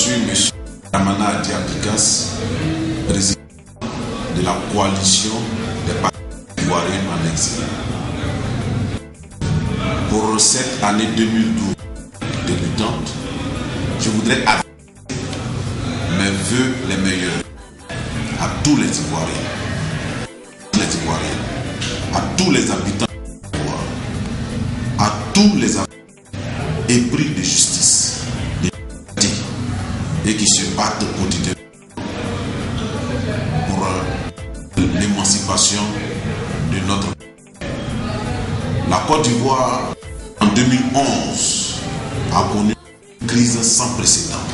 suis M. Dramana Diablikas, président de la coalition des partis ivoiriens en exil. Pour cette année 2012 débutante, je voudrais adresser mes vœux les meilleurs à tous les Ivoiriens, à tous les habitants du pouvoir, à tous les épris de justice et qui se battent quotidiennement pour l'émancipation de notre pays. La Côte d'Ivoire, en 2011, a connu une crise sans précédent.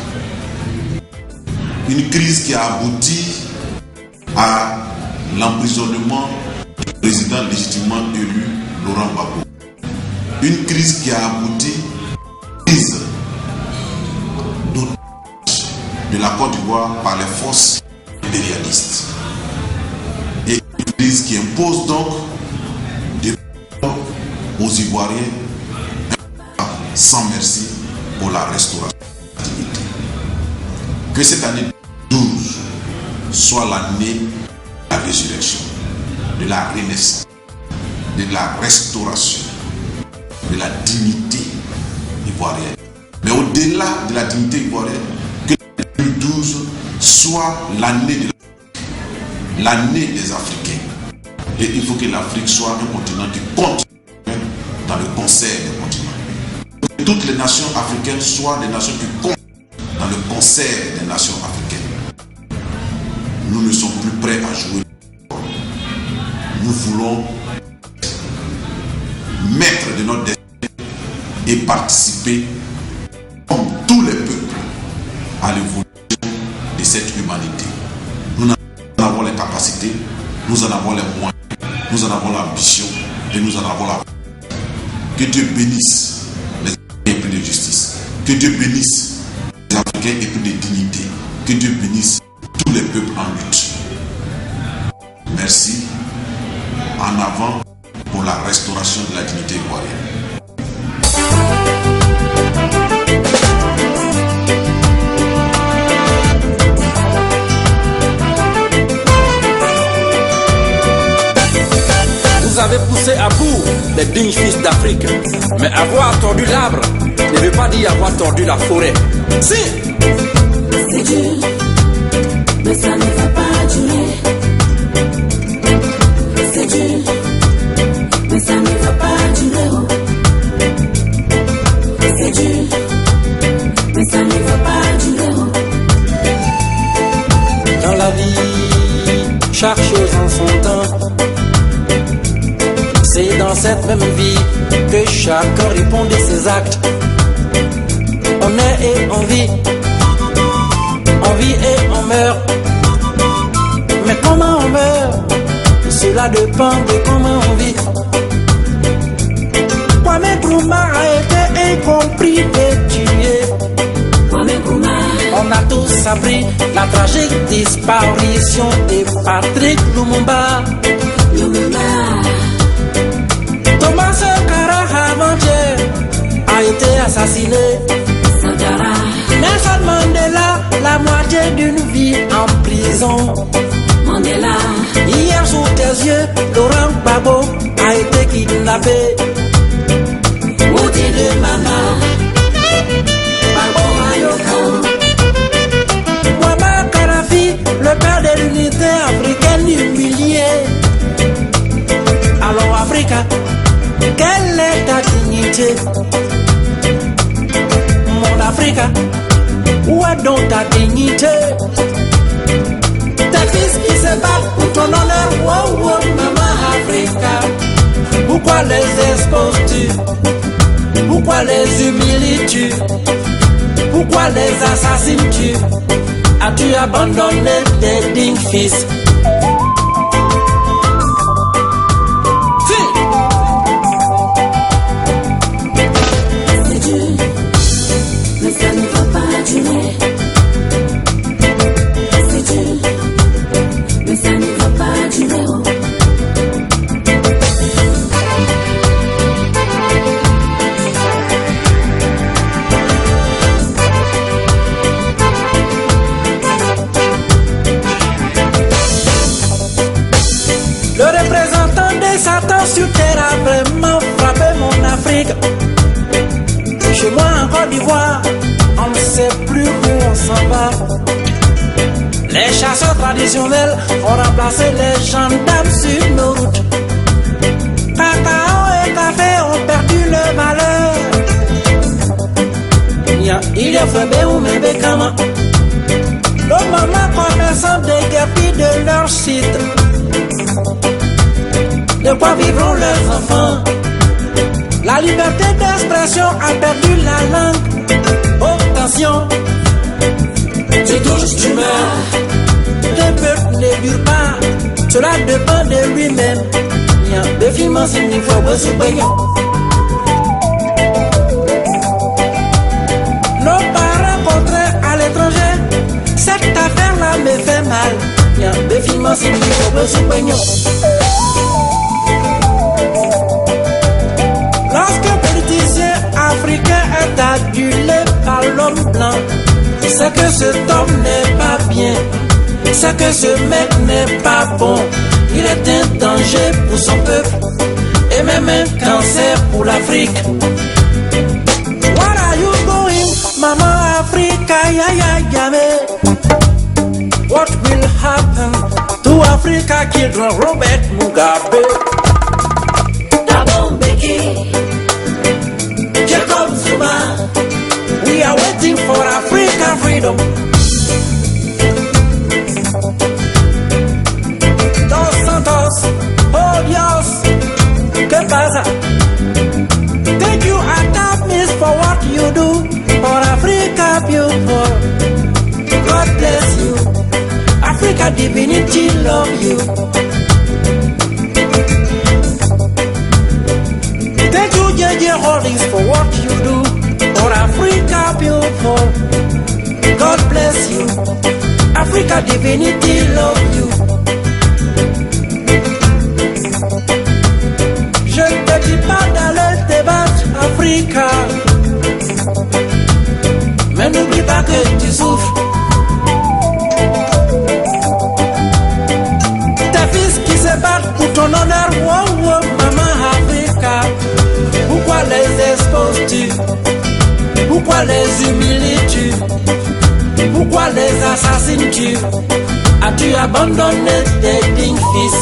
Une crise qui a abouti à l'emprisonnement du président légitimement élu Laurent Gbagbo. Une crise qui a abouti à la crise de la Côte d'Ivoire par les forces impérialistes. Et une crise qui impose donc des aux Ivoiriens sans merci pour la restauration de la dignité. Que cette année 12 soit l'année de la résurrection, de la renaissance, de la restauration, de la dignité ivoirienne. Mais au-delà de la dignité ivoirienne, que 2012 soit l'année des Africains. Et il faut que l'Afrique soit un continent qui compte dans le concert des continents. Que toutes les nations africaines soient des nations qui comptent dans le concert des nations africaines. Nous ne sommes plus prêts à jouer. Nous voulons mettre de notre destin et participer, comme tous les peuples, à l'évolution de cette humanité. Nous en avons les capacités, nous en avons les moyens, nous en avons l'ambition et nous en avons la. Que Dieu bénisse les Africains épris de justice. Que Dieu bénisse les Africains épris de dignité. Que Dieu bénisse tous les peuples en lutte. Merci. En avant pour la restauration de la dignité ivoirienne. Vous avez poussé à bout les dignes fils d'Afrique. Mais avoir tordu l'arbre ne veut pas dire avoir tordu la forêt. Si! C'est dur, mais ça ne va pas durer. C'est dur, mais ça ne va pas durer. C'est dur, mais ça ne va pas durer. Dans la vie, chaque chose en son temps. C'est dans cette même vie que chacun répond de ses actes. On est et on vit et on meurt. Mais comment on meurt? Cela dépend de comment on vit. Kwame Nkrumah a été incompris et tué. Kwame Nkrumah. On a tous appris la tragique disparition de Patrick Lumumba. Thomas Sankara avant-hier a été assassiné. Sankara. Nelson Mandela, la moitié d'une vie en prison. Mandela. Hier sous tes yeux, Laurent Gbagbo a été kidnappé. Mouti de Mama. Gbagbo Ayoko. Muammar Kadhafi, le père de l'unité africaine humilié. Alors Africa, quelle est ta dignité? Mon Africa, où est donc ta dignité? Tes fils qui se battent pour ton honneur, wow, wow, maman Africa. Pourquoi les exposes-tu? Pourquoi les humilies-tu? Pourquoi les assassines-tu? As-tu abandonné tes dignes fils? d'Ivoire, on ne sait plus où on s'en va. Les chasseurs traditionnels ont remplacé les gendarmes sur nos routes. Cacao et café ont perdu le malheur. Il y a fait ou même Bekama. Nos mamans commerçants déguerpis de leur site. De quoi vivront leurs enfants? La liberté d'expression a perdu la langue. Oh, attention, tu touches, tu meurs. Le peuple ne dure pas, cela dépend de lui-même. Le film en signe, il faut bosser. Nos parents contraints à l'étranger, cette affaire-là me fait mal. Le film en signe, il faut bosser. Lorsqu'un politicien africain est adulé par l'homme blanc, c'est que cet homme n'est pas bien, c'est que ce mec n'est pas bon. Il est un danger pour son peuple et même un cancer pour l'Afrique. What are you doing, Mama Africa, ya ya yame? What will happen to Africa children, Robert Mugabe? Thabo Mbeki, Jacob Zuma, we are waiting for African freedom. Dos Santos, oh Dios, que pasa? Thank you, Atamis, for what you do for Africa, beautiful. God bless you. Africa divinity love you. Thank you, JJ Holdings, for what you do for Africa, beautiful. God bless you. Africa divinity love you. Je ne te dis pas d'aller te battre, Africa, mais n'oublie pas que tu souffres. Tes fils qui se battent pour ton honneur, wow, wow, maman Africa. Pourquoi les exposes-tu? Pourquoi les humilies-tu? Pourquoi les assassines-tu? As-tu abandonné tes dignes fils?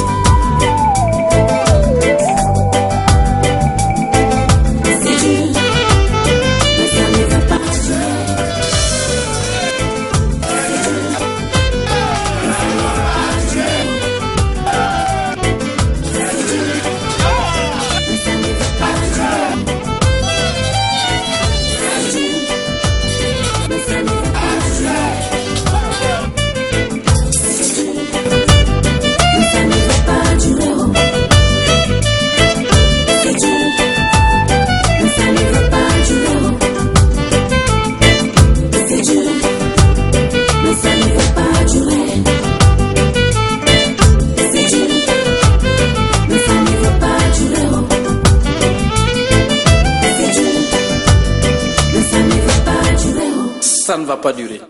Ça ne va pas durer.